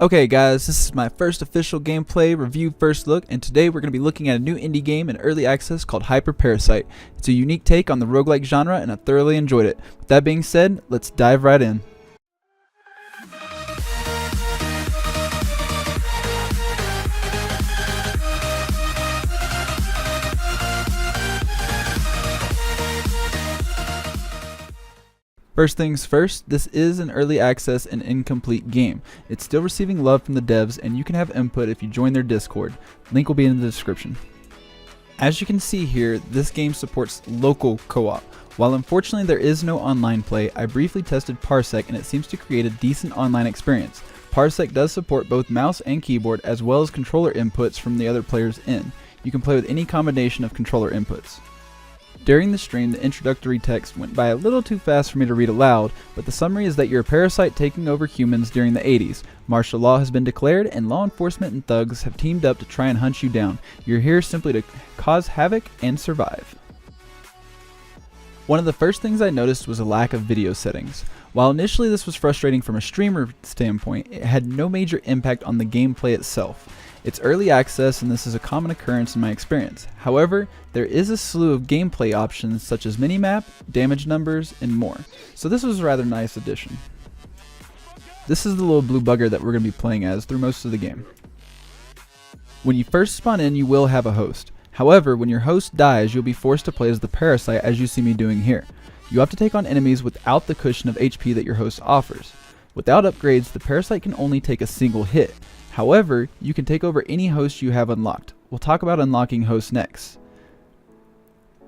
Okay guys, this is my first official gameplay review first look, and today we're going to be looking at a new indie game in early access called HyperParasite. It's a unique take on the roguelike genre and I thoroughly enjoyed it. With that being said, let's dive right in. First things first, this is an early access and incomplete game. It's still receiving love from the devs and you can have input if you join their Discord. Link will be in the description. As you can see here, this game supports local co-op. While unfortunately there is no online play, I briefly tested Parsec and it seems to create a decent online experience. Parsec does support both mouse and keyboard as well as controller inputs from the other players in. You can play with any combination of controller inputs. During the stream, the introductory text went by a little too fast for me to read aloud, but the summary is that you're a parasite taking over humans during the 80s. Martial law has been declared and law enforcement and thugs have teamed up to try and hunt you down. You're here simply to cause havoc and survive. One of the first things I noticed was a lack of video settings. While initially this was frustrating from a streamer standpoint, it had no major impact on the gameplay itself. It's early access and this is a common occurrence in my experience. However, there is a slew of gameplay options such as minimap, damage numbers, and more. So this was a rather nice addition. This is the little blue bugger that we're going to be playing as through most of the game. When you first spawn in, you will have a host. However, when your host dies, you'll be forced to play as the parasite as you see me doing here. You have to take on enemies without the cushion of HP that your host offers. Without upgrades, the parasite can only take a single hit. However, you can take over any host you have unlocked. We'll talk about unlocking hosts next.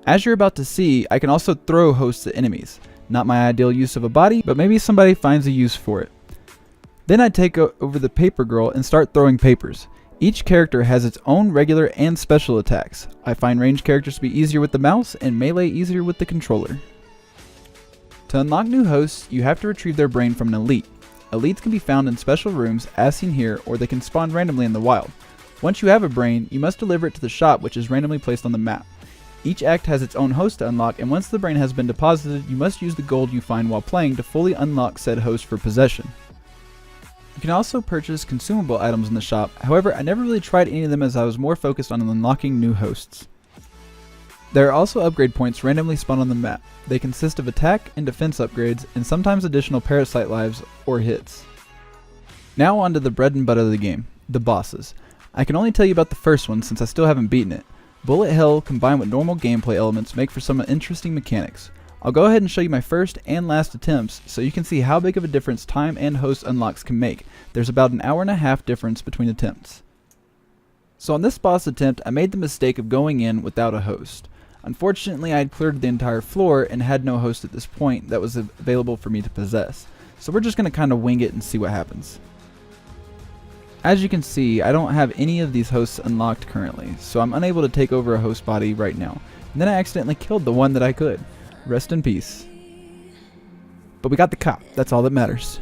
As you're about to see, I can also throw hosts at enemies. Not my ideal use of a body, but maybe somebody finds a use for it. Then I take over the paper girl and start throwing papers. Each character has its own regular and special attacks. I find ranged characters to be easier with the mouse and melee easier with the controller. To unlock new hosts, you have to retrieve their brain from an elite. Elites can be found in special rooms as seen here, or they can spawn randomly in the wild. Once you have a brain, you must deliver it to the shop, which is randomly placed on the map. Each act has its own host to unlock, and once the brain has been deposited, you must use the gold you find while playing to fully unlock said host for possession. You can also purchase consumable items in the shop, however I never really tried any of them as I was more focused on unlocking new hosts. There are also upgrade points randomly spawned on the map. They consist of attack and defense upgrades, and sometimes additional parasite lives or hits. Now on to the bread and butter of the game, the bosses. I can only tell you about the first one since I still haven't beaten it. Bullet hell combined with normal gameplay elements make for some interesting mechanics. I'll go ahead and show you my first and last attempts so you can see how big of a difference time and host unlocks can make. There's about an hour and a half difference between attempts. So on this boss attempt, I made the mistake of going in without a host. Unfortunately, I had cleared the entire floor and had no host at this point that was available for me to possess. So we're just going to kind of wing it and see what happens. As you can see, I don't have any of these hosts unlocked currently, so I'm unable to take over a host body right now. And then I accidentally killed the one that I could. Rest in peace. But we got the cop, that's all that matters.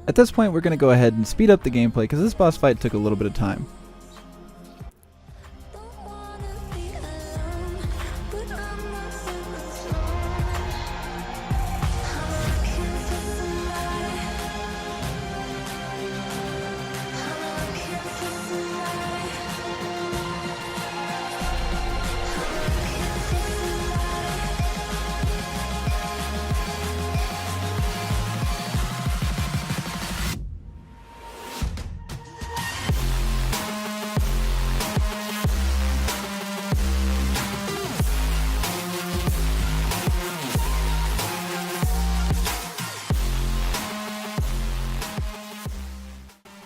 At this point we're going to go ahead and speed up the gameplay because this boss fight took a little bit of time.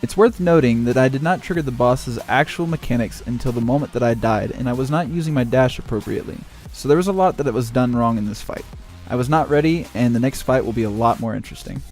It's worth noting that I did not trigger the boss's actual mechanics until the moment that I died, and I was not using my dash appropriately, so there was a lot that was done wrong in this fight. I was not ready, and the next fight will be a lot more interesting.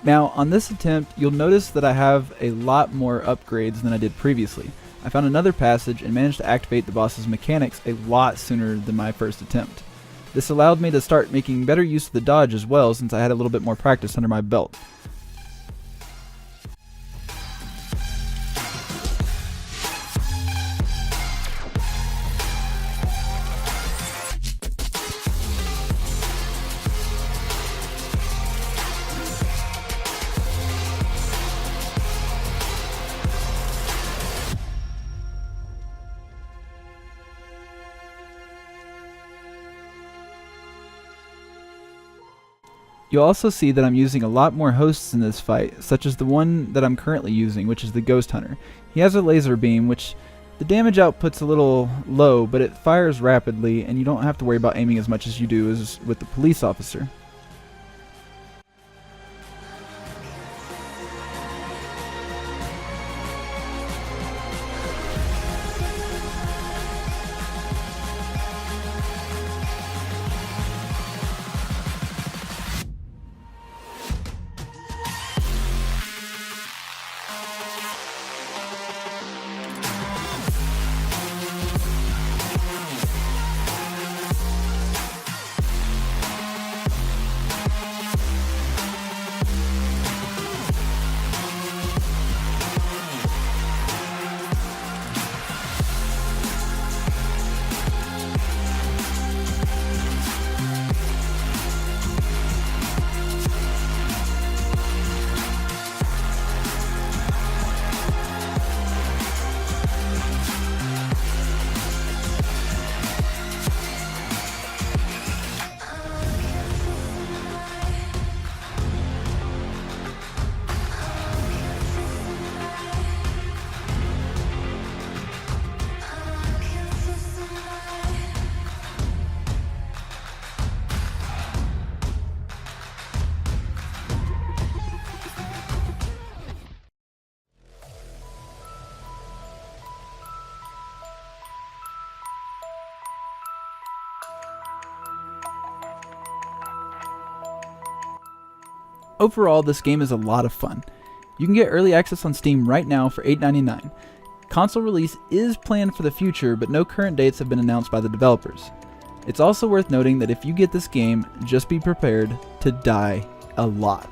Now on this attempt, you'll notice that I have a lot more upgrades than I did previously. I found another passage and managed to activate the boss's mechanics a lot sooner than my first attempt. This allowed me to start making better use of the dodge as well, since I had a little bit more practice under my belt. You'll also see that I'm using a lot more hosts in this fight, such as the one that I'm currently using, which is the Ghost Hunter. He has a laser beam, which the damage output's a little low, but it fires rapidly, and you don't have to worry about aiming as much as you do as with the police officer. Overall, this game is a lot of fun. You can get early access on Steam right now for $8.99. Console release is planned for the future, but no current dates have been announced by the developers. It's also worth noting that if you get this game, just be prepared to die a lot.